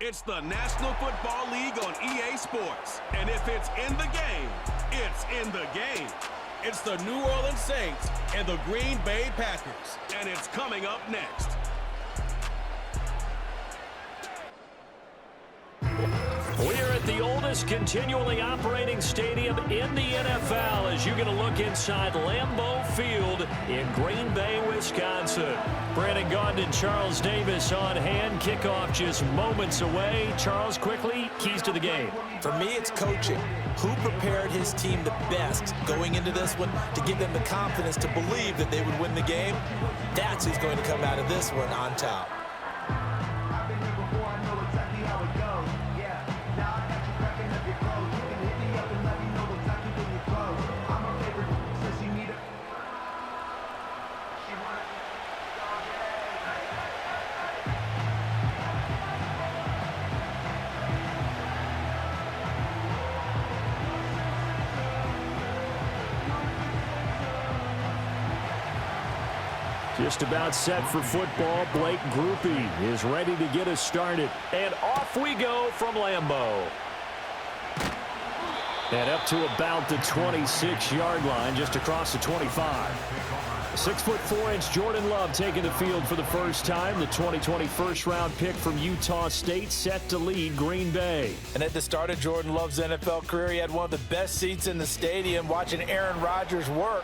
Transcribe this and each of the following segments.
It's the National Football League on EA Sports. And if it's in the game, it's in the game. It's the New Orleans Saints and the Green Bay Packers. And it's coming up next. We're at the oldest continually operating stadium in the NFL as you get a look inside Lambeau Field in Green Bay, Wisconsin. Brandon Gaudin and Charles Davis on hand. Kickoff just moments away. Charles, quickly, keys to the game. For me, it's coaching. Who prepared his team the best going into this one to give them the confidence to believe that they would win the game? That's who's going to come out of this one on top. Just about set for football. Blake Grupe is ready to get us started. And off we go from Lambeau. And up to about the 26-yard line, just across the 25. 6'4" Jordan Love taking the field for the first time. The 2020 first-round pick from Utah State set to lead Green Bay. And at the start of Jordan Love's NFL career, he had one of the best seats in the stadium watching Aaron Rodgers work.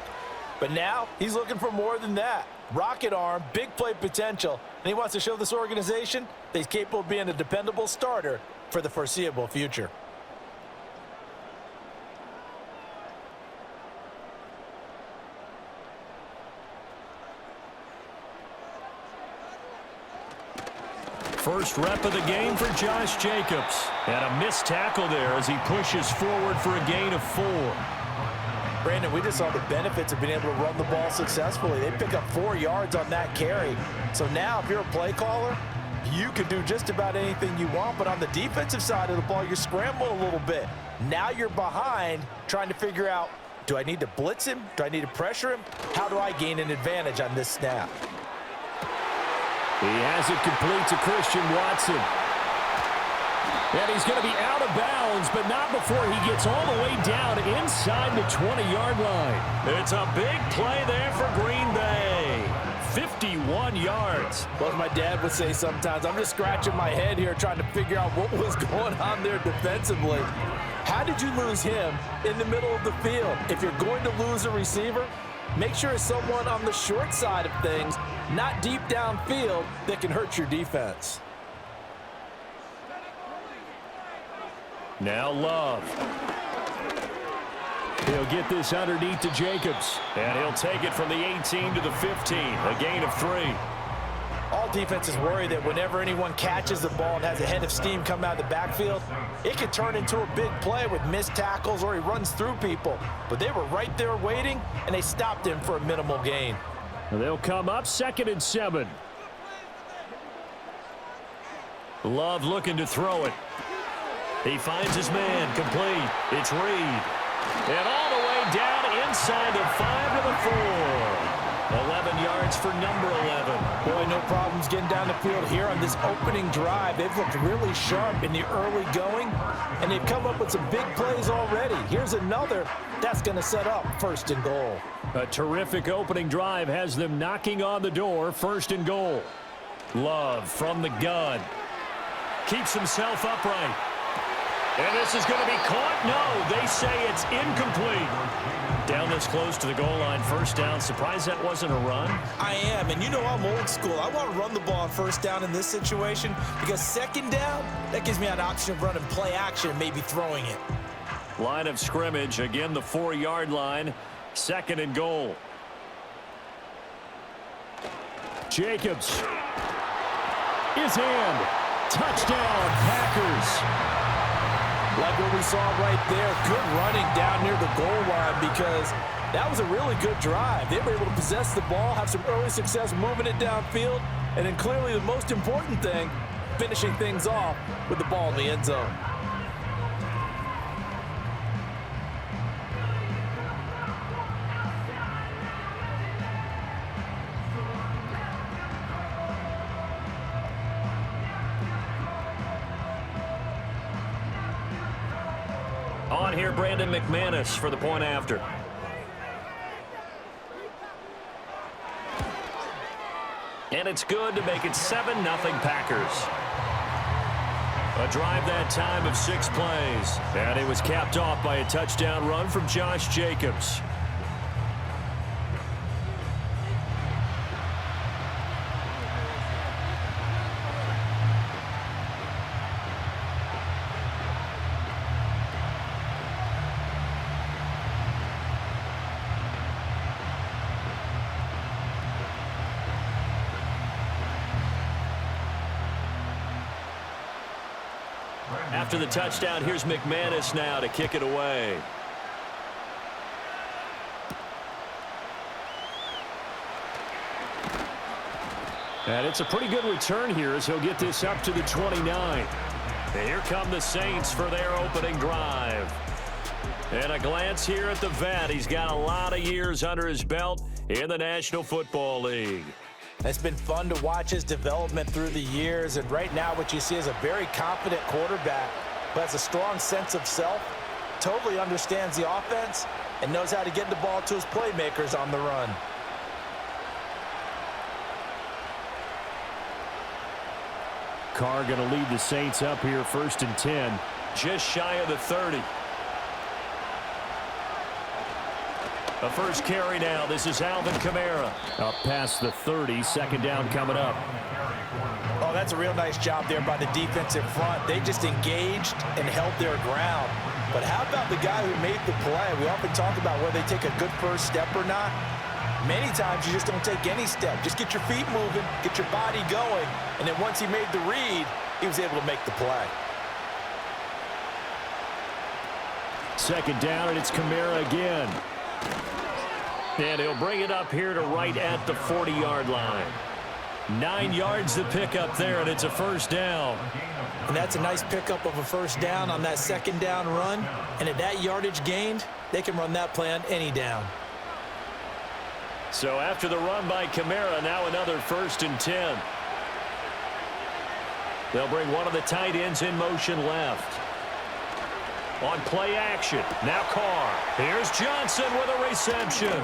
But now he's looking for more than that. Rocket arm, big play potential, and he wants to show this organization that he's capable of being a dependable starter for the foreseeable future. First rep of the game for Josh Jacobs. And a missed tackle there as he pushes forward for a gain of 4. Brandon, we just saw the benefits of being able to run the ball successfully. They pick up 4 yards on that carry. So now if you're a play caller, you can do just about anything you want. But on the defensive side of the ball, you scramble a little bit. Now you're behind trying to figure out, do I need to blitz him? Do I need to pressure him? How do I gain an advantage on this snap? He has it complete to Christian Watson. And he's going to be out of bounds, but not before he gets all the way down inside the 20-yard line. It's a big play there for Green Bay. 51 yards. Well, as my dad would say sometimes, I'm just scratching my head here trying to figure out what was going on there defensively. How did you lose him in the middle of the field? If you're going to lose a receiver, make sure it's someone on the short side of things, not deep downfield, that can hurt your defense. Now Love. He'll get this underneath to Jacobs. And he'll take it from the 18 to the 15. A gain of 3. All defenses worry that whenever anyone catches the ball and has a head of steam come out of the backfield, it could turn into a big play with missed tackles or he runs through people. But they were right there waiting, and they stopped him for a minimal gain. They'll come up 2nd and 7. Love looking to throw it. He finds his man complete. It's Reed. And all the way down inside the 5 to the 4. 11 yards for number 11. Boy, no problems getting down the field here on this opening drive. They've looked really sharp in the early going, and they've come up with some big plays already. Here's another that's going to set up 1st and goal. A terrific opening drive has them knocking on the door. 1st and goal. Love from the gun. Keeps himself upright. And this is going to be caught. No, they say it's incomplete. Down this close to the goal line, 1st down. Surprised that wasn't a run? I am, and you know I'm old school. I want to run the ball on 1st down in this situation because 2nd down, that gives me an option of running play action and maybe throwing it. Line of scrimmage, again the 4-yard line. 2nd and goal. Jacobs is in. Touchdown, Packers. Like what we saw right there, good running down near the goal line because that was a really good drive. They were able to possess the ball, have some early success moving it downfield, and then clearly the most important thing, finishing things off with the ball in the end zone. on here, Brandon McManus for the point after. And it's good to make it 7-0 Packers. A drive that time of 6 plays. And it was capped off by a touchdown run from Josh Jacobs. After the touchdown, here's McManus now to kick it away. And it's a pretty good return here as he'll get this up to the 29. And here come the Saints for their opening drive. And a glance here at the vet. He's got a lot of years under his belt in the National Football League. It's been fun to watch his development through the years, and right now what you see is a very confident quarterback who has a strong sense of self, totally understands the offense, and knows how to get the ball to his playmakers on the run. Carr going to lead the Saints up here 1st and 10, just shy of the 30. The first carry now. This is Alvin Kamara. Up past the 30. 2nd down coming up. Oh, that's a real nice job there by the defensive front. They just engaged and held their ground. But how about the guy who made the play? We often talk about whether they take a good first step or not. Many times you just don't take any step. Just get your feet moving, get your body going, and then once he made the read, he was able to make the play. 2nd down, and it's Kamara again. And he'll bring it up here to right at the 40-yard line. 9 yards to pick up there, and it's a 1st down. And that's a nice pickup of a 1st down on that 2nd down run. And at that yardage gained, they can run that play on any down. So after the run by Kamara, now another 1st and 10. They'll bring one of the tight ends in motion left. On play action, now Carr. Here's Johnson with a reception.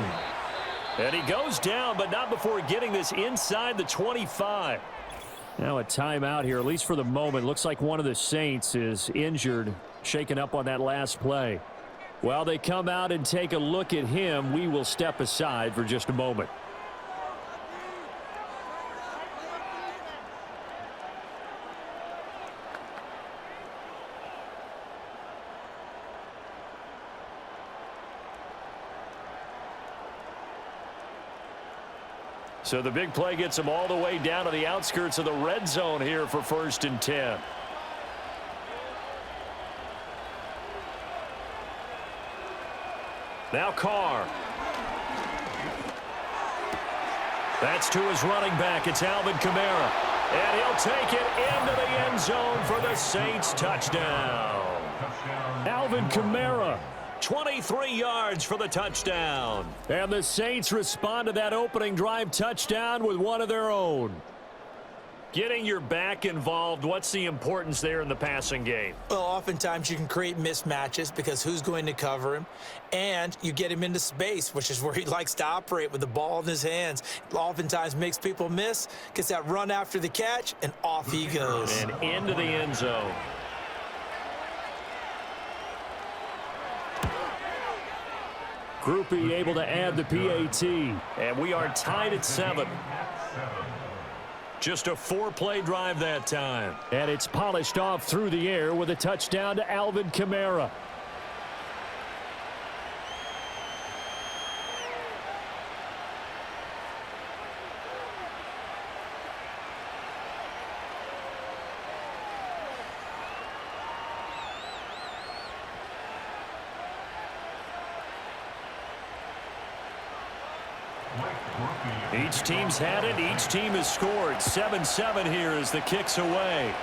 And he goes down, but not before getting this inside the 25. Now a timeout here, at least for the moment. Looks like one of the Saints is injured, shaken up on that last play. While they come out and take a look at him, we will step aside for just a moment. So the big play gets them all the way down to the outskirts of the red zone here for 1st and 10. Now Carr. That's to his running back. It's Alvin Kamara. And he'll take it into the end zone for the Saints touchdown. Alvin Kamara. 23 yards for the touchdown. And the Saints respond to that opening drive touchdown with one of their own. Getting your back involved, what's the importance there in the passing game? Well, oftentimes you can create mismatches because who's going to cover him? And you get him into space, which is where he likes to operate with the ball in his hands. Oftentimes makes people miss, gets that run after the catch, and off he goes. And into the end zone. Group E able to add the PAT. And we are tied at 7. Just a 4-play drive that time. And it's polished off through the air with a touchdown to Alvin Kamara. Each team's had it. Each team has scored. 7-7 here as the kick's away.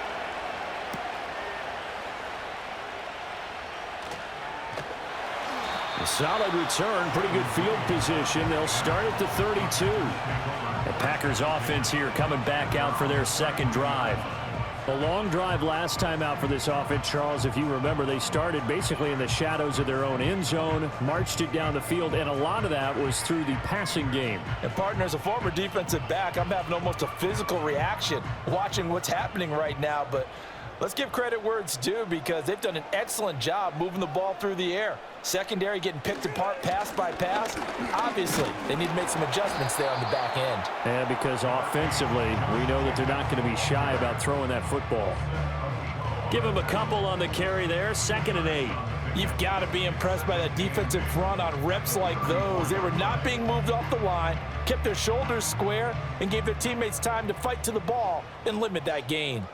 A solid return. Pretty good field position. They'll start at the 32. The Packers offense here coming back out for their second drive. A long drive last time out for this offense, Charles. If you remember, they started basically in the shadows of their own end zone, marched it down the field, and a lot of that was through the passing game. And partner, as a former defensive back, I'm having almost a physical reaction watching what's happening right now. But let's give credit where it's due, because they've done an excellent job moving the ball through the air. Secondary getting picked apart pass by pass. Obviously, they need to make some adjustments there on the back end. And because offensively, we know that they're not going to be shy about throwing that football. Give them a couple on the carry there, 2nd and 8. You've got to be impressed by that defensive front on reps like those. They were not being moved off the line, kept their shoulders square, and gave their teammates time to fight to the ball and limit that gain.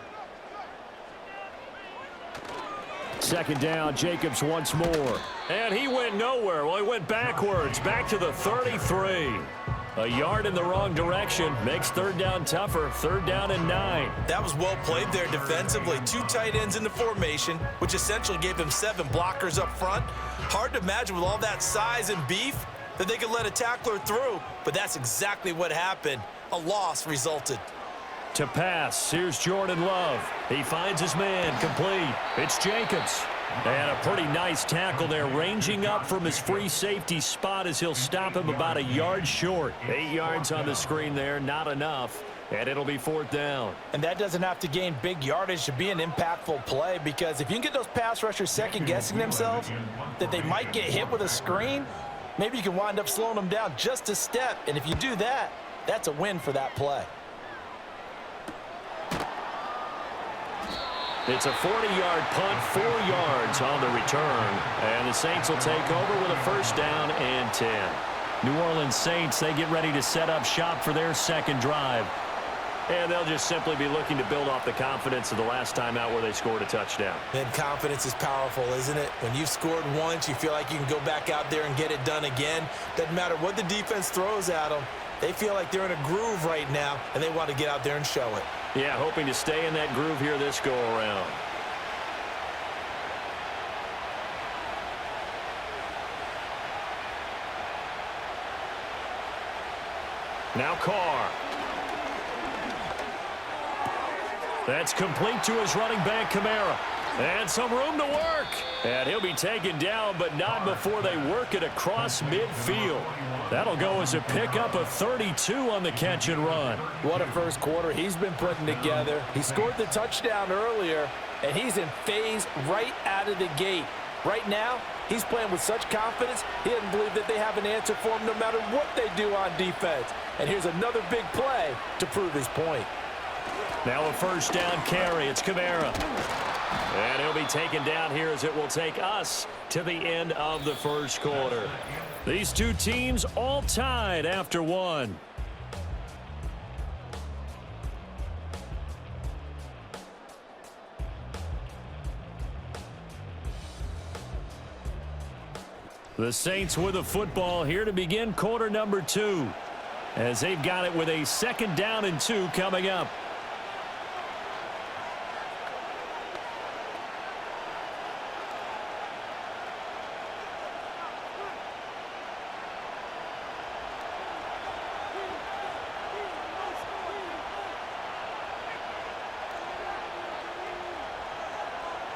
2nd down, Jacobs once more. And he went nowhere. Well, he went backwards, back to the 33. A yard in the wrong direction makes 3rd down tougher. 3rd down and 9. That was well played there defensively. 2 tight ends in the formation, which essentially gave them 7 blockers up front. Hard to imagine with all that size and beef that they could let a tackler through, but that's exactly what happened. A loss resulted. To pass, here's Jordan Love. He finds his man, complete. It's Jacobs. And a pretty nice tackle there, ranging up from his free safety spot as he'll stop him about a yard short. 8 yards on the screen there, not enough. And it'll be 4th down. And that doesn't have to gain big yardage to be an impactful play, because if you can get those pass rushers second-guessing themselves that they might get hit with a screen, maybe you can wind up slowing them down just a step. And if you do that, that's a win for that play. It's a 40-yard punt, 4 yards on the return. And the Saints will take over with a 1st down and 10. New Orleans Saints, they get ready to set up shop for their 2nd drive. And they'll just simply be looking to build off the confidence of the last time out where they scored a touchdown. And confidence is powerful, isn't it? When you've scored once, you feel like you can go back out there and get it done again. Doesn't matter what the defense throws at them. They feel like they're in a groove right now, and they want to get out there and show it. Yeah, hoping to stay in that groove here this go-around. Now Carr. That's complete to his running back, Kamara. And some room to work. And he'll be taken down, but not before they work it across midfield. That'll go as a pickup of 32 on the catch and run. What a first quarter he's been putting together. He scored the touchdown earlier, and he's in phase right out of the gate. Right now, he's playing with such confidence, he doesn't believe that they have an answer for him no matter what they do on defense. And here's another big play to prove his point. Now a 1st down carry. It's Kamara. And he'll be taken down here as it will take us to the end of the 1st quarter. These two teams all tied after 1. The Saints with the football here to begin quarter number 2, as they've got it with a 2nd down and 2 coming up.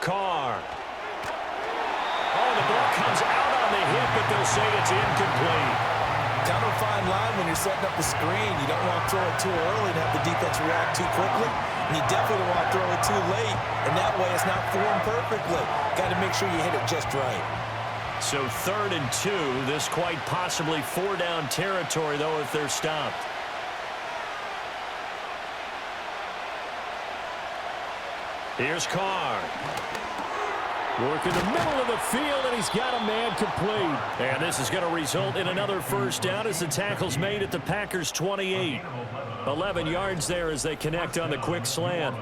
Carr. Oh, the ball comes out on the hit, but they'll say it's incomplete. Kind of a fine line when you're setting up the screen. You don't want to throw it too early and have the defense react too quickly. And you definitely don't want to throw it too late. And that way it's not formed perfectly. Got to make sure you hit it just right. So 3rd and 2. This quite possibly 4-down territory, though, if they're stopped. Here's Carr. Work in the middle of the field, and he's got a man complete. And this is going to result in another 1st down as the tackle's made at the Packers' 28. 11 yards there as they connect on the quick slant.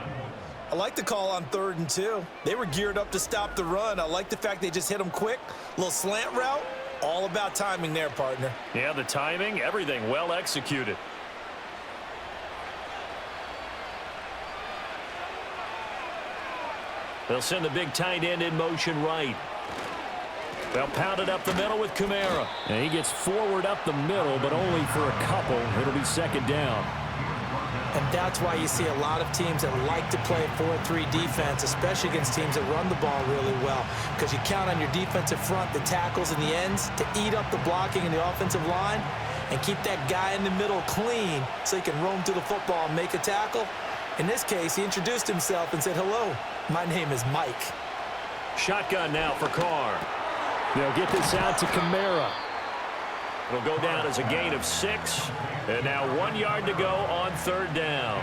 I like the call on 3rd and 2. They were geared up to stop the run. I like the fact they just hit them quick. Little slant route. All about timing there, partner. Yeah, the timing, everything well executed. They'll send the big tight end in motion right. They'll pound it up the middle with Kamara. And he gets forward up the middle, but only for a couple. It'll be 2nd down. And that's why you see a lot of teams that like to play 4-3 defense, especially against teams that run the ball really well, because you count on your defensive front, the tackles and the ends, to eat up the blocking in the offensive line and keep that guy in the middle clean so he can roam to the football and make a tackle. In this case, he introduced himself and said, "Hello, my name is Mike." Shotgun now for Carr. They'll get this out to Kamara. It'll go down as a gain of 6. And now 1 yard to go on 3rd down.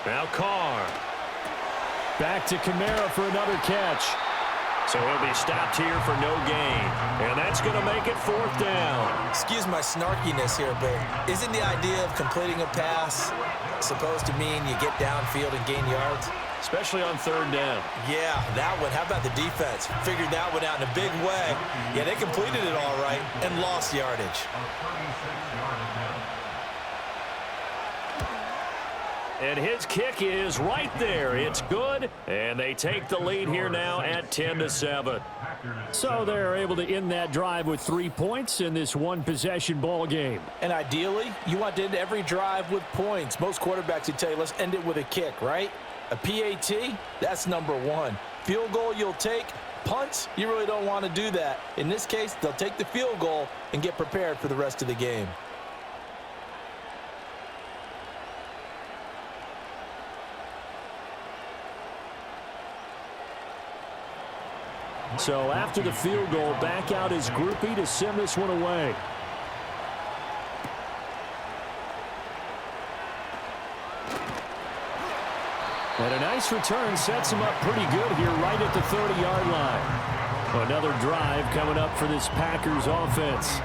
Now Carr. Back to Kamara for another catch. So he'll be stopped here for no gain. And that's going to make it 4th down. Excuse my snarkiness here, but isn't the idea of completing a pass supposed to mean you get downfield and gain yards? Especially on 3rd down. Yeah, that one. How about the defense? Figured that one out in a big way. Yeah, they completed it all right and lost yardage. And his kick is right there. It's good, and they take the lead here now at 10-7. So they're able to end that drive with 3 points in this one-possession ball game. And ideally, you want to end every drive with points. Most quarterbacks would tell you, let's end it with a kick, right? A PAT, that's number 1. Field goal you'll take. Punts, you really don't want to do that. In this case, they'll take the field goal and get prepared for the rest of the game. So after the field goal, back out is Groupie to send this one away. And a nice return sets him up pretty good here right at the 30-yard line. Another drive coming up for this Packers offense.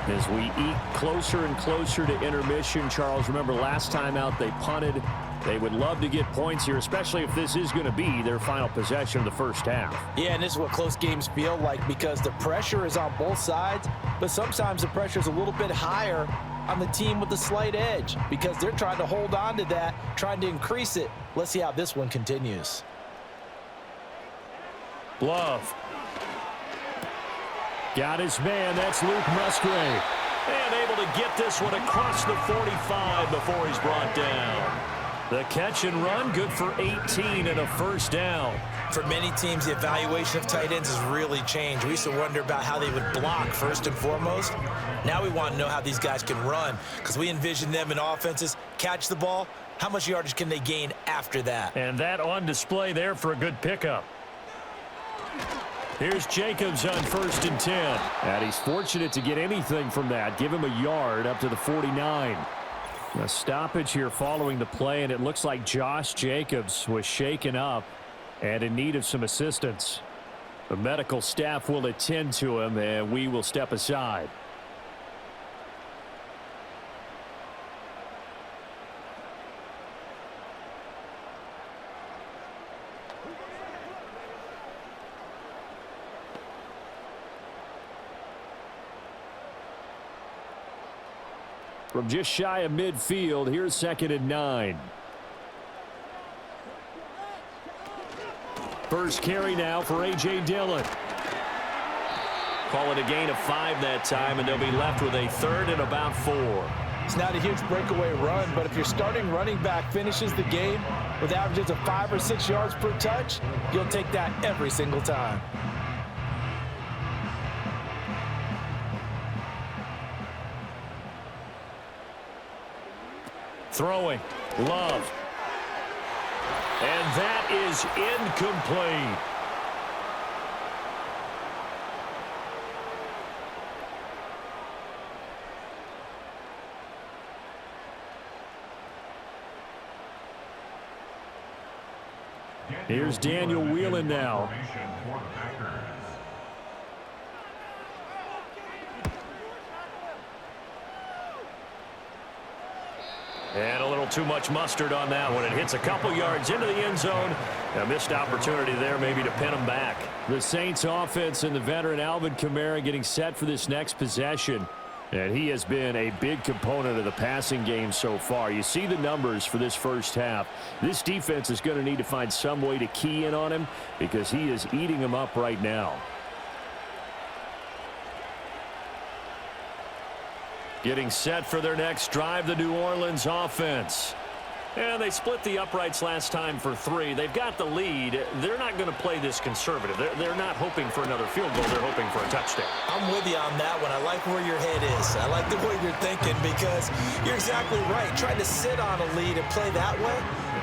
As we eke closer and closer to intermission, Charles, remember last time out they punted. They would love to get points here, especially if this is going to be their final possession of the first half. Yeah, and this is what close games feel like because the pressure is on both sides, but sometimes the pressure is a little bit higher on the team with the slight edge because they're trying to hold on to that, trying to increase it. Let's see how this one continues. Love. Got his man. That's Luke Musgrave. And able to get this one across the 45 before he's brought down. The catch and run, good for 18 and a first down. For many teams, the evaluation of tight ends has really changed. We used to wonder about how they would block first and foremost. Now we want to know how these guys can run because we envision them in offenses, catch the ball. How much yardage can they gain after that? And that on display there for a good pickup. Here's Jacobs on 1st and 10. And he's fortunate to get anything from that. Give him a yard up to the 49. A stoppage here following the play, and it looks like Josh Jacobs was shaken up and in need of some assistance. The medical staff will attend to him, and we will step aside. From just shy of midfield, here's 2nd and 9. First carry now for A.J. Dillon. Call it a gain of 5 that time, and they'll be left with a 3rd and about 4. It's not a huge breakaway run, but if your starting running back finishes the game with averages of 5 or 6 yards per touch, you'll take that every single time. Throwing. Love. And that is incomplete. Here's Daniel Whelan now. And a little too much mustard on that one. It hits a couple yards into the end zone. A missed opportunity there maybe to pin them back. The Saints offense and the veteran Alvin Kamara getting set for this next possession. And he has been a big component of the passing game so far. You see the numbers for this first half. This defense is going to need to find some way to key in on him because he is eating them up right now. Getting set for their next drive, the New Orleans offense. And they split the uprights last time for 3. They've got the lead. They're not going to play this conservative. They're not hoping for another field goal. They're hoping for a touchdown. I'm with you on that one. I like where your head is. I like the way you're thinking because you're exactly right. Trying to sit on a lead and play that way,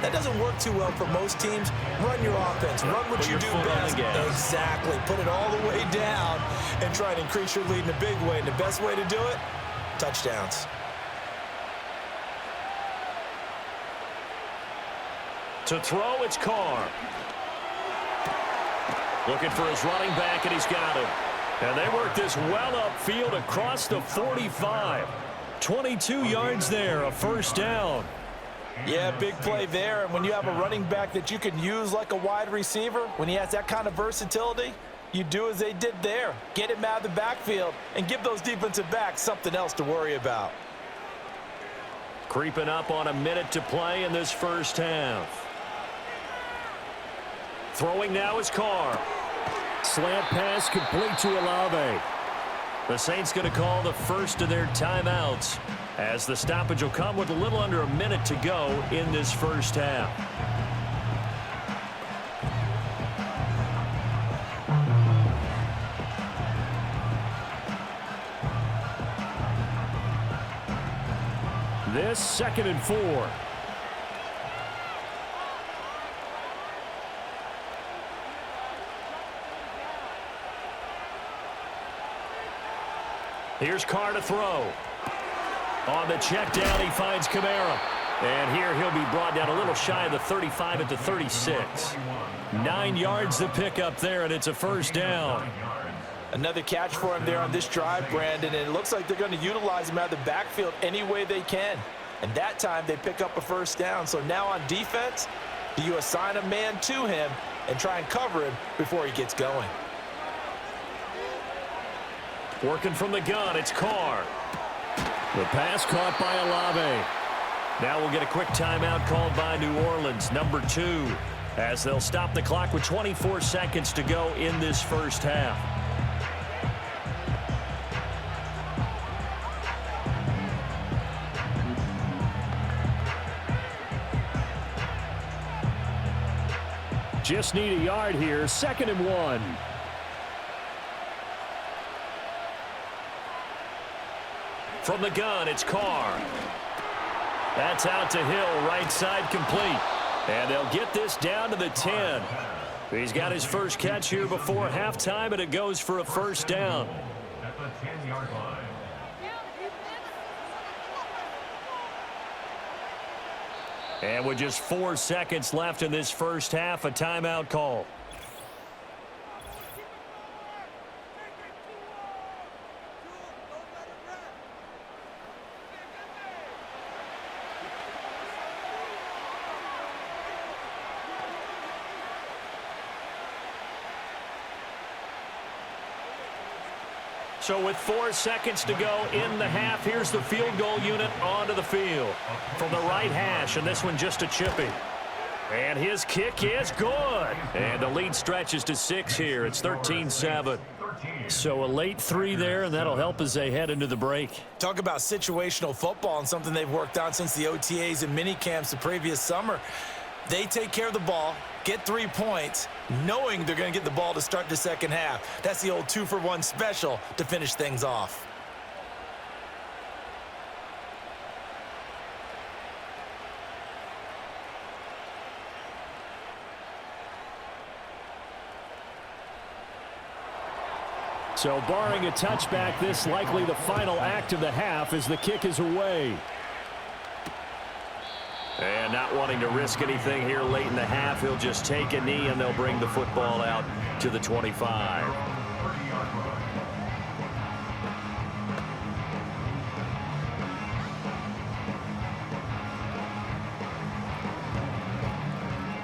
that doesn't work too well for most teams. Run your offense. Run what you do best. Exactly. Put it all the way down and try and increase your lead in a big way. And the best way to do it, touchdowns. To throw, it's Carr. Looking for his running back, and he's got him. And they work this well upfield across the 45. 22 yards there, a first down. Yeah, big play there. And when you have a running back that you can use like a wide receiver, when he has that kind of versatility, you do as they did there. Get him out of the backfield and give those defensive backs something else to worry about. Creeping up on a minute to play in this first half. Throwing now is Carr. Slant pass complete to Olave. The Saints going to call the first of their timeouts as the stoppage will come with a little under a minute to go in this first half. This 2nd and 4. Here's Carr to throw. On the check down, he finds Kamara. And here he'll be brought down a little shy of the 35 at the 36. 9 yards to pick up there, and it's a first down. Another catch for him there on this drive, Brandon, and it looks like they're going to utilize him out of the backfield any way they can. And that time they pick up a first down. So now on defense, do you assign a man to him and try and cover him before he gets going? Working from the gun, it's Carr. The pass caught by Olave. Now we'll get a quick timeout called by New Orleans, number 2, as they'll stop the clock with 24 seconds to go in this first half. Just need a yard here, 2nd and 1. From the gun, it's Carr. That's out to Hill, right side complete. And they'll get this down to the 10. He's got his first catch here before halftime, and it goes for a first down. At the 10-yard line. And with just 4 seconds left in this first half, a timeout call. So with 4 seconds to go in the half, here's the field goal unit onto the field. From the right hash, and this one just a chippy. And his kick is good. And the lead stretches to 6 here. It's 13-7. So a late 3 there, and that'll help as they head into the break. Talk about situational football and something they've worked on since the OTAs and mini camps the previous summer. They take care of the ball, get 3 points, knowing they're going to get the ball to start the second half. That's the old 2-for-1 special to finish things off. So barring a touchback, this likely the final act of the half as the kick is away. And not wanting to risk anything here late in the half, he'll just take a knee and they'll bring the football out to the 25.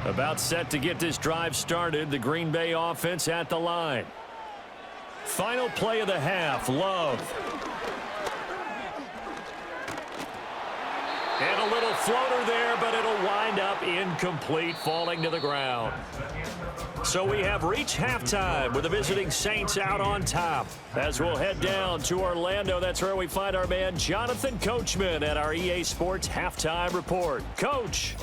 About set to get this drive started, the Green Bay offense at the line. Final play of the half, Love. And a little floater there, but it'll wind up incomplete, falling to the ground. So we have reached halftime with the visiting Saints out on top. As we'll head down to Orlando, that's where we find our man Jonathan Coachman at our EA Sports Halftime Report. Coach.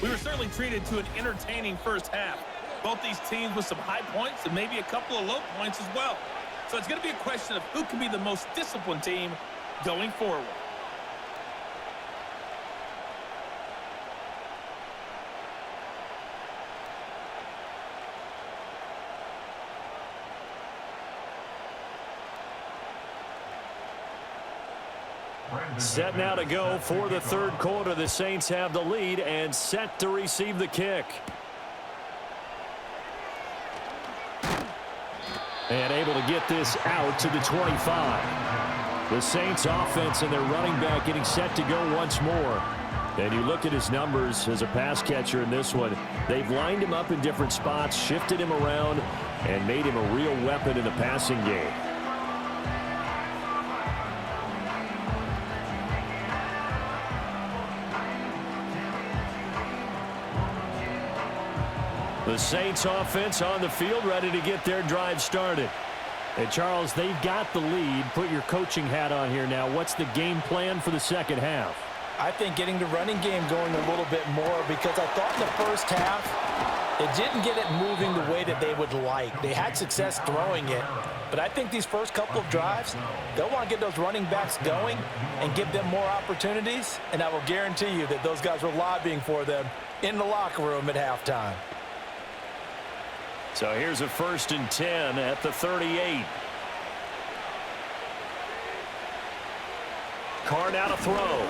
We were certainly treated to an entertaining first half. Both these teams with some high points and maybe a couple of low points as well. So it's going to be a question of who can be the most disciplined team going forward. Set now to go for the third quarter. The Saints have the lead and set to receive the kick. And able to get this out to the 25. The Saints offense and their running back getting set to go once more. And you look at his numbers as a pass catcher in this one. They've lined him up in different spots, shifted him around, and made him a real weapon in the passing game. The Saints offense on the field, ready to get their drive started. And Charles, they've got the lead. Put your coaching hat on here now. What's the game plan for the second half? I think getting the running game going a little bit more, because I thought in the first half it didn't get it moving the way that they would like. They had success throwing it, but I think these first couple of drives, they'll want to get those running backs going and give them more opportunities, and I will guarantee you that those guys were lobbying for them in the locker room at halftime. So here's a 1st and 10 at the 38. Carr now to throw.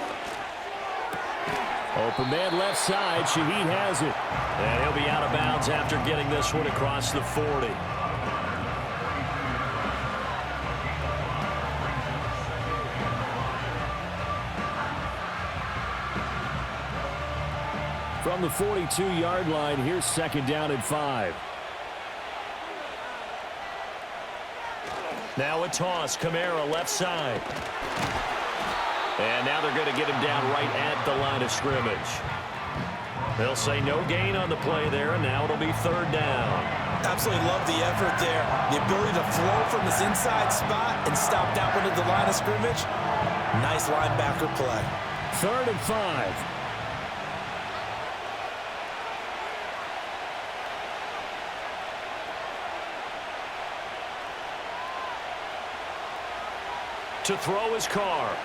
Open man left side. Shaheed has it. And he'll be out of bounds after getting this one across the 40. From the 42-yard line, here's 2nd down and 5. Now a toss. Kamara left side. And now they're going to get him down right at the line of scrimmage. They'll say no gain on the play there, and now it'll be 3rd down. Absolutely love the effort there. The ability to flow from this inside spot and stop that one at the line of scrimmage. Nice linebacker play. 3rd and 5. To throw his Carr.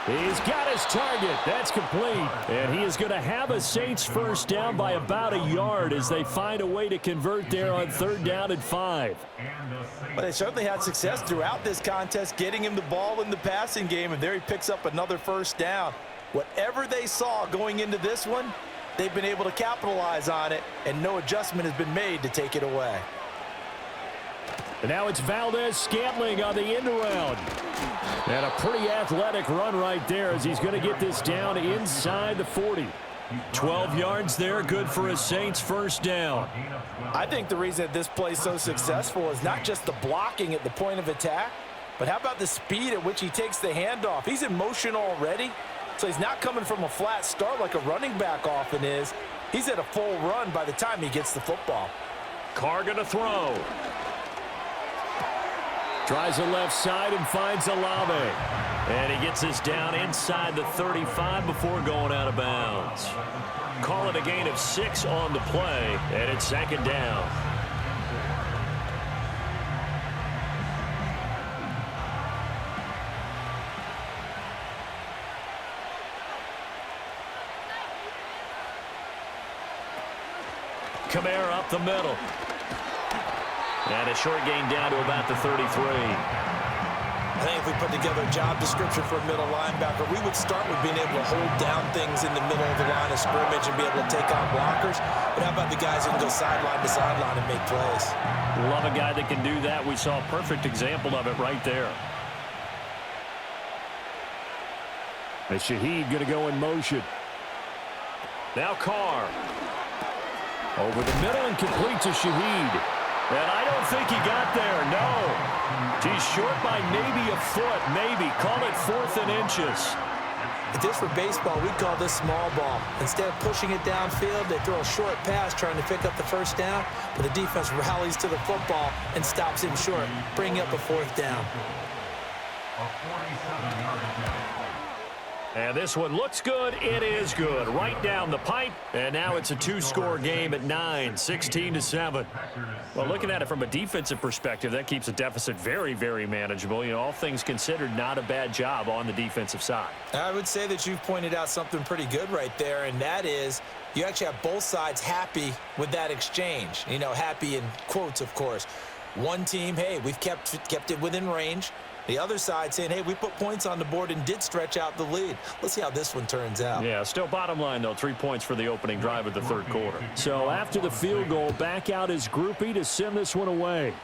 He's got his target. That's complete. And he is going to have a Saints first down by about a yard as they find a way to convert there on 3rd down and 5. But they certainly had success throughout this contest, getting him the ball in the passing game, and there he picks up another first down. Whatever they saw going into this one, they've been able to capitalize on it, and no adjustment has been made to take it away. And now it's Valdez-Scantling on the end around. And a pretty athletic run right there as he's going to get this down inside the 40. 12 yards there, good for a Saints first down. I think the reason that this play is so successful is not just the blocking at the point of attack, but how about the speed at which he takes the handoff? He's in motion already, so he's not coming from a flat start like a running back often is. He's at a full run by the time he gets the football. Carr going to throw. Tries the left side and finds Olave. And he gets this down inside the 35 before going out of bounds. Call it a gain of 6 on the play, and it's 2nd down. Kamara up the middle. And a short gain down to about the 33. I think if we put together a job description for a middle linebacker, we would start with being able to hold down things in the middle of the line of scrimmage and be able to take on blockers. But how about the guys who can go sideline to sideline and make plays? Love a guy that can do that. We saw a perfect example of it right there. And Shaheed going to go in motion. Now Carr. Over the middle and complete to Shaheed. And I don't think he got there, no. He's short by maybe a foot, maybe. Call it 4th and inches. If this were baseball, we'd call this small ball. Instead of pushing it downfield, they throw a short pass trying to pick up the first down, but the defense rallies to the football and stops him short, bringing up a 4th down. A 47-yard attempt. And this one looks good. It is good. Right down the pipe. And now it's a 2-score game at 9, 16-7. Well, looking at it from a defensive perspective, that keeps the deficit very, very manageable. You know, all things considered, not a bad job on the defensive side. I would say that you've pointed out something pretty good right there, and that is you actually have both sides happy with that exchange. You know, happy in quotes, of course. One team, hey, we've kept it within range. The other side saying, hey, we put points on the board and did stretch out the lead. Let's see how this one turns out. Yeah, still bottom line, though, 3 points for the opening drive of the third quarter. So after the field goal, back out is Groupie to send this one away.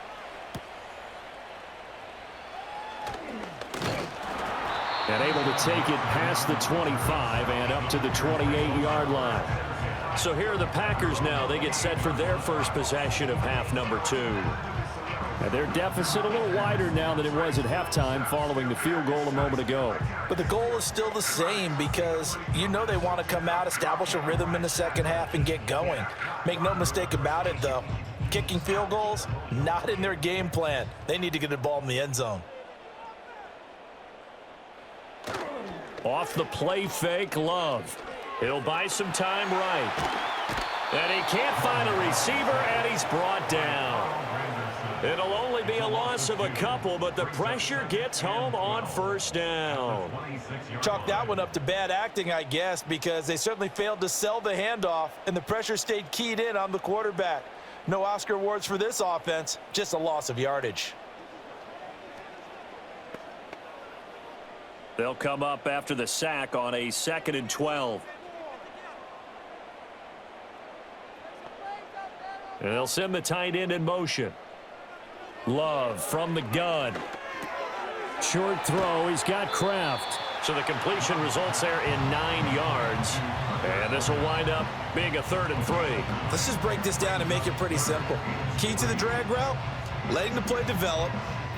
And able to take it past the 25 and up to the 28-yard line. So here are the Packers now. They get set for their first possession of half number 2. And their deficit a little wider now than it was at halftime following the field goal a moment ago. But the goal is still the same because you know they want to come out, establish a rhythm in the second half, and get going. Make no mistake about it, though. Kicking field goals, not in their game plan. They need to get the ball in the end zone. Off the play fake, Love. He'll buy some time right. And he can't find a receiver, and he's brought down. It'll only be a loss of a couple, but the pressure gets home on first down. Chalk that one up to bad acting, I guess, because they certainly failed to sell the handoff, and the pressure stayed keyed in on the quarterback. No Oscar awards for this offense, just a loss of yardage. They'll come up after the sack on a 2nd and 12. And they'll send the tight end in motion. Love from the gun. Short throw. He's got Kraft. So the completion results there in 9 yards. And this will wind up being a 3rd and 3. Let's just break this down and make it pretty simple. Key to the drag route, letting the play develop,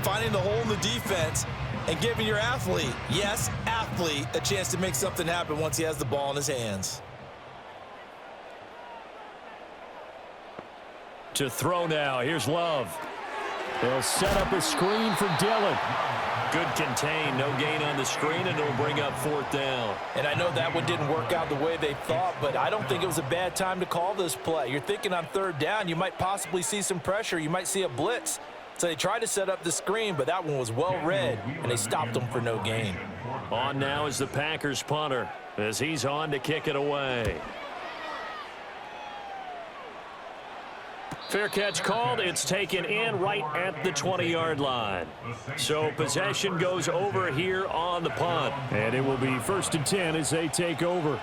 finding the hole in the defense, and giving your athlete, yes, athlete, a chance to make something happen once he has the ball in his hands. To throw now. Here's Love. They'll set up a screen for Dillon. Good contain. No gain on the screen, and it'll bring up 4th down. And I know that one didn't work out the way they thought, but I don't think it was a bad time to call this play. You're thinking on 3rd down, you might possibly see some pressure. You might see a blitz. So they tried to set up the screen, but that one was well read, and they stopped them for no gain. On now is the Packers punter as he's on to kick it away. Fair catch called. It's taken in right at the 20-yard line. So possession goes over here on the punt. And it will be 1st and 10 as they take over.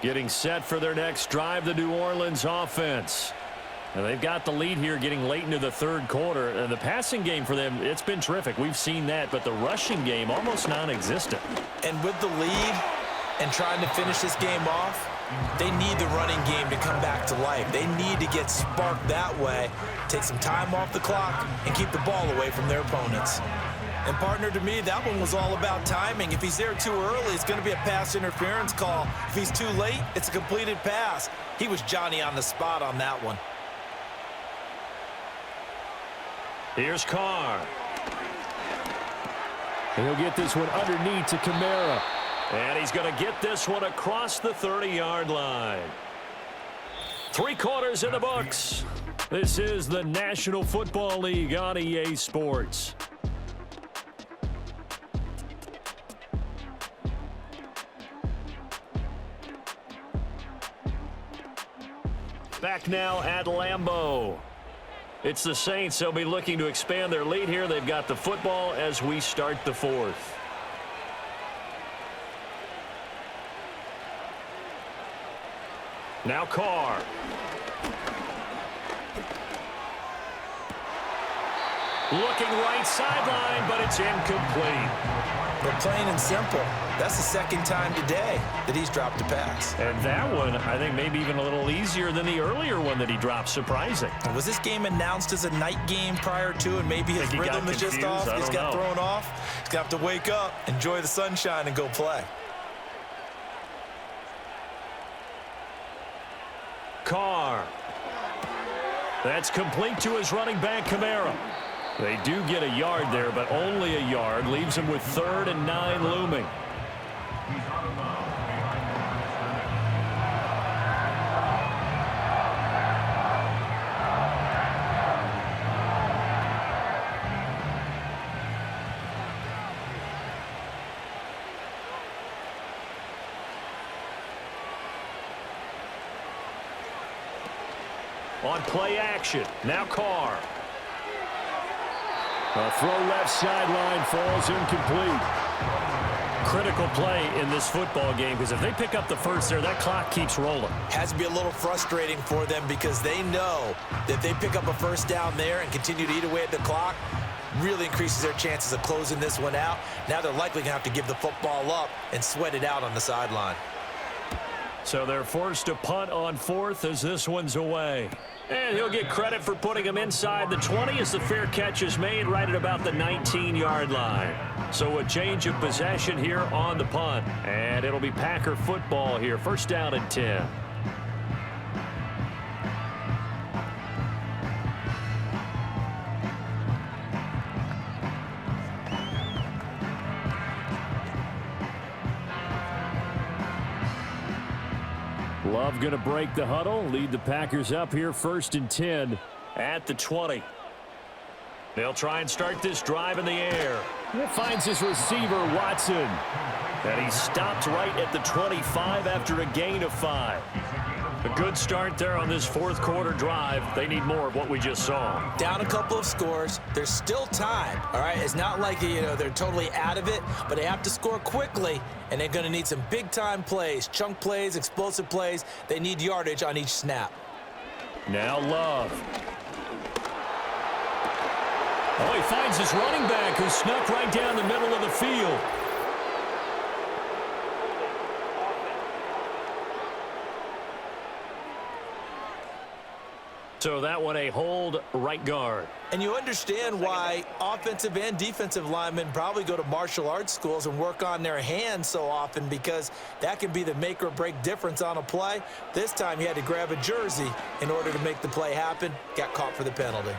Getting set for their next drive, the New Orleans offense. And they've got the lead here getting late into the third quarter. And the passing game for them, it's been terrific. We've seen that, but the rushing game almost non-existent. And with the lead and trying to finish this game off, they need the running game to come back to life. They need to get sparked that way, take some time off the clock, and keep the ball away from their opponents. And, partner, to me, that one was all about timing. If he's there too early, it's going to be a pass interference call. If he's too late, it's a completed pass. He was Johnny on the spot on that one. Here's Carr. He'll get this one underneath to Kamara. And he's going to get this one across the 30-yard line. 3 quarters in the books. This is the National Football League on EA Sports. Back now at Lambeau. It's the Saints. They'll be looking to expand their lead here. They've got the football as we start the 4th. Now Carr. Looking right sideline, but it's incomplete. But plain and simple, that's the second time today that he's dropped a pass. And that one, I think, maybe even a little easier than the earlier one that he dropped. Surprising. Was this game announced as a night game prior to, and maybe his rhythm is just off? He's got thrown off. He's going to have to wake up, enjoy the sunshine, and go play. Carr. That's complete to his running back, Kamara. They do get a yard there, but only a yard. Leaves him with 3rd and 9 looming. On play action, now Carr. A throw left sideline falls incomplete. Critical play in this football game, because if they pick up the first there, that clock keeps rolling. Has to be a little frustrating for them because they know that they pick up a first down there and continue to eat away at the clock, really increases their chances of closing this one out. Now they're likely going to have to give the football up and sweat it out on the sideline. So they're forced to punt on 4th as this one's away. And he'll get credit for putting him inside the 20 as the fair catch is made right at about the 19-yard line. So a change of possession here on the punt. And it'll be Packer football here. First down and 10. Love going to break the huddle, lead the Packers up here 1st and 10 at the 20. They'll try and start this drive in the air. It finds his receiver, Watson. And he stopped right at the 25 after a gain of 5. A good start there on this 4th quarter drive. They need more of what we just saw. Down a couple of scores. There's still time, all right? It's not like, they're totally out of it, but they have to score quickly, and they're going to need some big-time plays, chunk plays, explosive plays. They need yardage on each snap. Now Love. Oh, he finds his running back who snuck right down the middle of the field. So that one a hold right guard. And you understand why offensive and defensive linemen probably go to martial arts schools and work on their hands so often, because that can be the make or break difference on a play. This time he had to grab a jersey in order to make the play happen. Got caught for the penalty.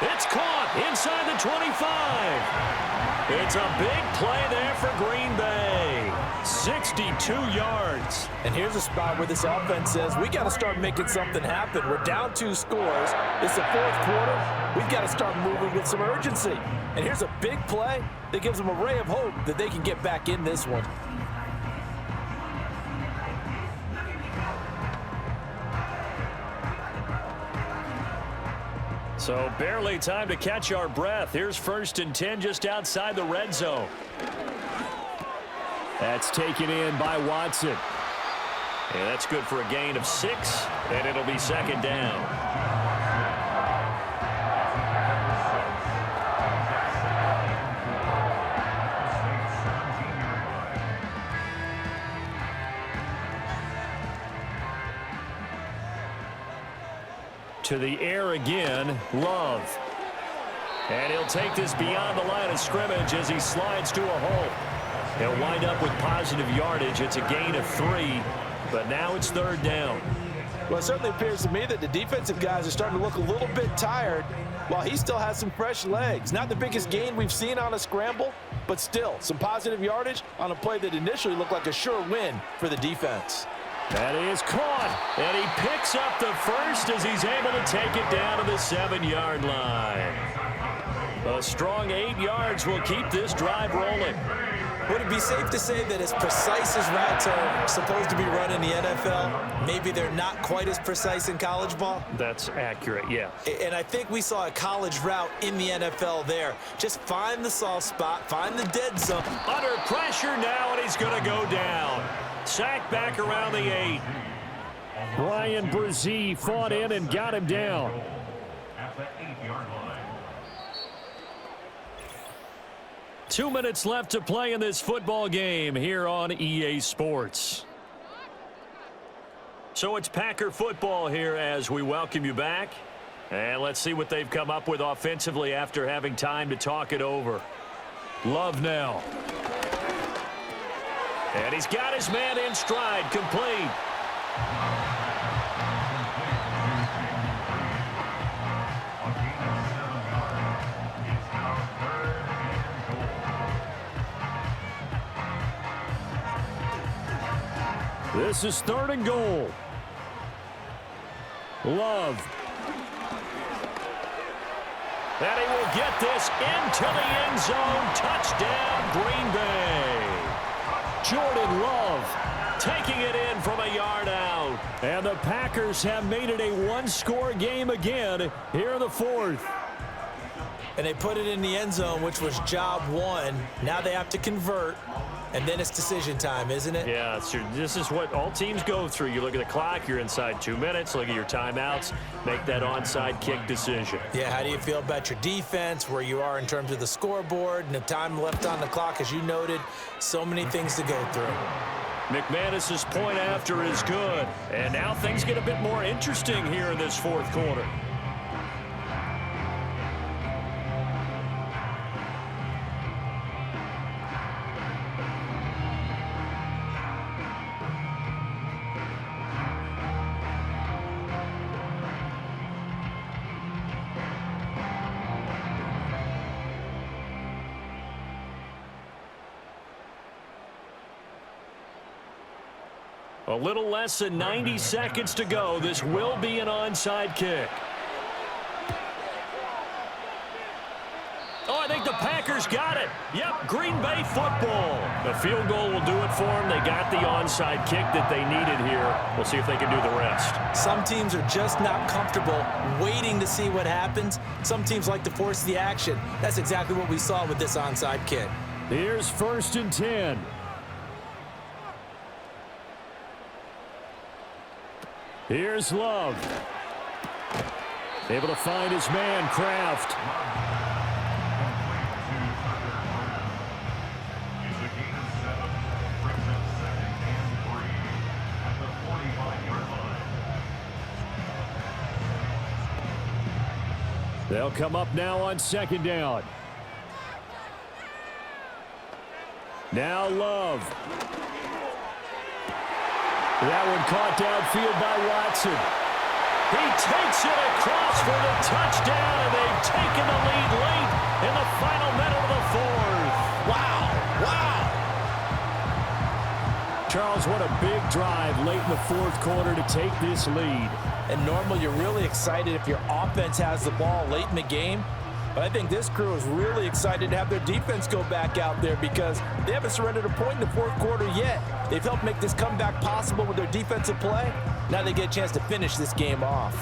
It's caught inside the 25. It's a big play there for Green Bay. 62 yards. And here's a spot where this offense says, we got to start making something happen. We're down 2 scores. It's the 4th quarter. We've got to start moving with some urgency. And here's a big play that gives them a ray of hope that they can get back in this one. So barely time to catch our breath. Here's 1st and 10 just outside the red zone. That's taken in by Watson. And that's good for a gain of 6, and it'll be 2nd down. To the air again, Love. And he'll take this beyond the line of scrimmage as he slides to a hole. He'll wind up with positive yardage. It's a gain of 3, but now it's 3rd down. Well, it certainly appears to me that the defensive guys are starting to look a little bit tired while he still has some fresh legs. Not the biggest gain we've seen on a scramble, but still some positive yardage on a play that initially looked like a sure win for the defense. That is caught, and he picks up the first as he's able to take it down to the 7-yard line. A strong 8 yards will keep this drive rolling. Would it be safe to say that as precise as routes are supposed to be run in the NFL, maybe they're not quite as precise in college ball? That's accurate, yeah. And I think we saw a college route in the NFL there. Just find the soft spot, find the dead zone. Under pressure now, and he's going to go down. Sacked back around the 8. Brian Brzee fought in and got him down. 2 minutes left to play in this football game here on EA Sports. So it's Packer football here as we welcome you back. And let's see what they've come up with offensively after having time to talk it over. Love now. And he's got his man in stride, complete. This is 3rd and goal. Love. And he will get this into the end zone. Touchdown, Green Bay. Jordan Love taking it in from a yard out. And the Packers have made it a one-score game again here in the 4th. And they put it in the end zone, which was job one. Now they have to convert, and then it's decision time, isn't it? Yeah, this is what all teams go through. You look at the clock, you're inside 2 minutes, look at your timeouts, make that onside kick decision. Yeah, how do you feel about your defense, where you are in terms of the scoreboard, and the time left on the clock, as you noted, so many things to go through. McManus's point after is good. And now things get a bit more interesting here in this 4th quarter. A little less than 90 seconds to go. This will be an onside kick. Oh, I think the Packers got it. Yep, Green Bay football. The field goal will do it for them. They got the onside kick that they needed here. We'll see if they can do the rest. Some teams are just not comfortable waiting to see what happens. Some teams like to force the action. That's exactly what we saw with this onside kick. Here's 1st and 10. Here's Love. Able to find his man, Kraft. They'll come up now on 2nd down. Now Love. That one caught downfield by Watson. He takes it across for the touchdown, and they've taken the lead late in the final minute of the 4th. Wow, wow. Charles, what a big drive late in the 4th quarter to take this lead. And normally you're really excited if your offense has the ball late in the game. But I think this crew is really excited to have their defense go back out there because they haven't surrendered a point in the 4th quarter yet. They've helped make this comeback possible with their defensive play. Now they get a chance to finish this game off.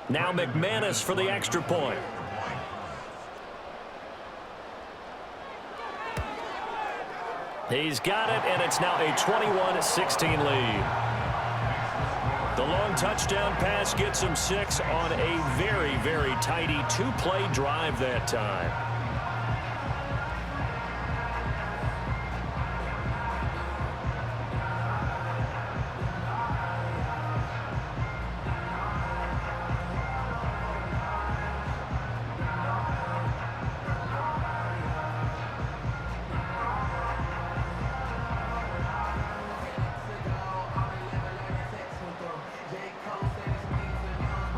Now McManus for the extra point. He's got it, and it's now a 21-16 lead. The long touchdown pass gets him 6 on a very, very tidy 2-play drive that time.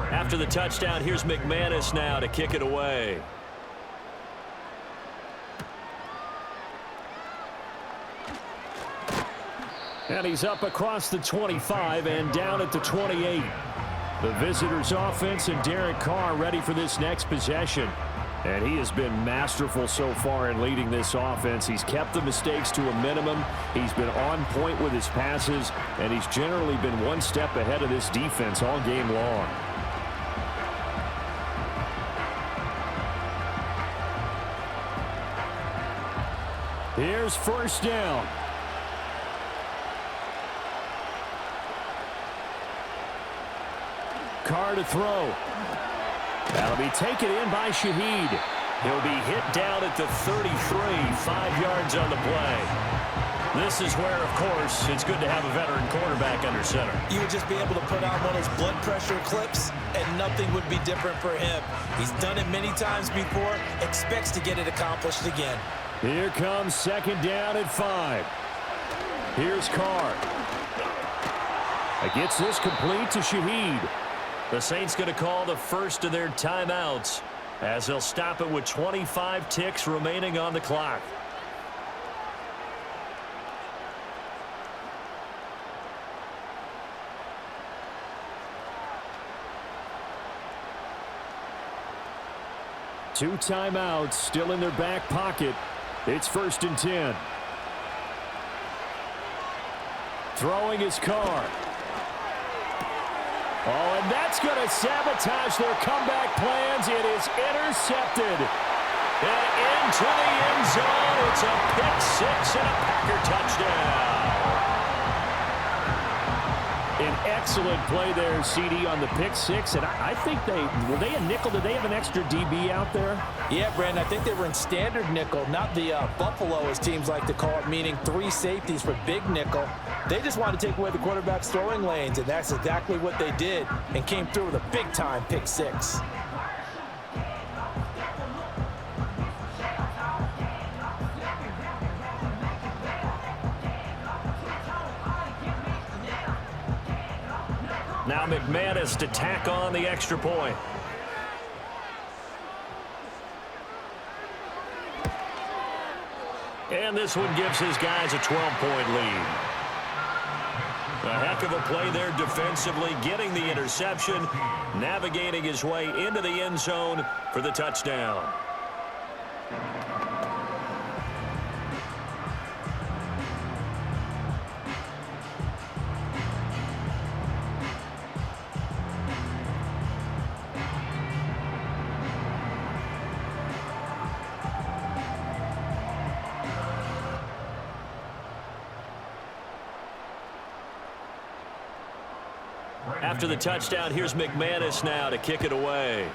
After the touchdown, here's McManus now to kick it away. And he's up across the 25 and down at the 28. The visitors' offense and Derek Carr ready for this next possession. And he has been masterful so far in leading this offense. He's kept the mistakes to a minimum. He's been on point with his passes, and he's generally been one step ahead of this defense all game long. Here's 1st down. Carr to throw. That'll be taken in by Shaheed. He'll be hit down at the 33, 5 yards on the play. This is where, of course, it's good to have a veteran quarterback under center. You would just be able to put on one of those blood pressure clips, and nothing would be different for him. He's done it many times before, expects to get it accomplished again. Here comes second down at 5. Here's Carr. Gets this complete to Shaheed. The Saints going to call the first of their timeouts as they'll stop it with 25 ticks remaining on the clock. Two timeouts still in their back pocket. It's 1st and 10. Throwing his Carr. Oh, and that's going to sabotage their comeback plans. It is intercepted. And into the end zone. It's a pick 6 and a Packer touchdown. An excellent play there, CD, on the pick 6. And I think were they a nickel? Did they have an extra DB out there? Yeah, Brandon, I think they were in standard nickel, not the Buffalo, as teams like to call it, meaning 3 safeties for big nickel. They just wanted to take away the quarterback's throwing lanes, and that's exactly what they did, and came through with a big-time pick 6. Now McManus to tack on the extra point. And this one gives his guys a 12-point lead. A heck of a play there defensively, getting the interception, navigating his way into the end zone for the touchdown. After the touchdown, here's McManus now to kick it away.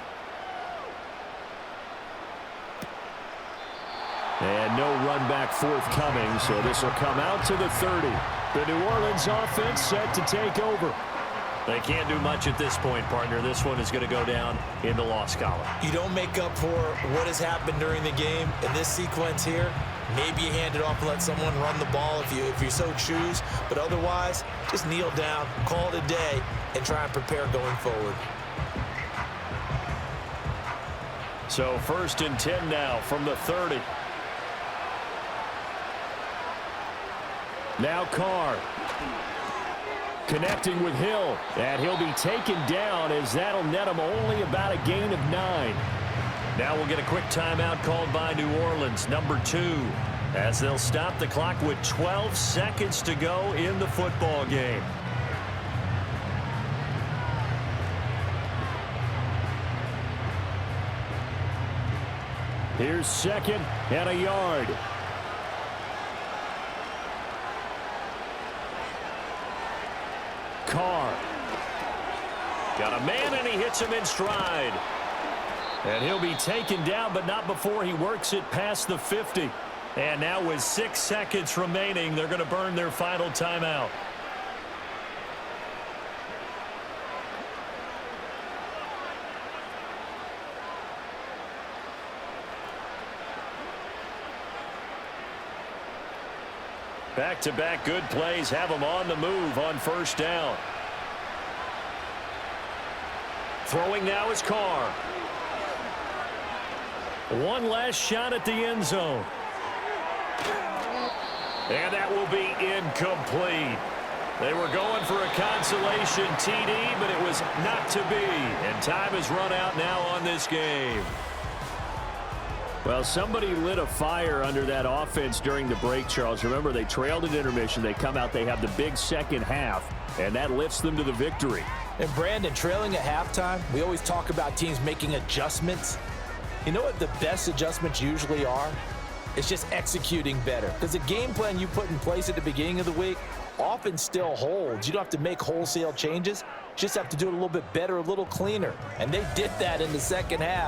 And no run back forthcoming, so this will come out to the 30. The New Orleans offense set to take over. They can't do much at this point, partner. This one is going to go down in the loss column. You don't make up for what has happened during the game in this sequence here. Maybe you hand it off and let someone run the ball if you so choose. But otherwise, just kneel down, call it a day, and try and prepare going forward. So 1st and 10 now from the 30. Now Carr. Connecting with Hill. And he'll be taken down as that'll net him only about a gain of 9. Now we'll get a quick timeout called by New Orleans, number 2, as they'll stop the clock with 12 seconds to go in the football game. Here's 2nd and a yard. Carr. Got a man, and he hits him in stride. And he'll be taken down, but not before he works it past the 50. And now with 6 seconds remaining, they're going to burn their final timeout. Back-to-back good plays have them on the move on 1st down. Throwing now is Carr. One last shot at the end zone. And that will be incomplete. They were going for a consolation TD, but it was not to be. And time has run out now on this game. Well, somebody lit a fire under that offense during the break, Charles. Remember, they trailed at intermission. They come out, they have the big second half, and that lifts them to the victory. And Brandon, trailing at halftime, we always talk about teams making adjustments. You know what the best adjustments usually are? It's just executing better. Because the game plan you put in place at the beginning of the week often still holds. You don't have to make wholesale changes. You just have to do it a little bit better, a little cleaner. And they did that in the second half.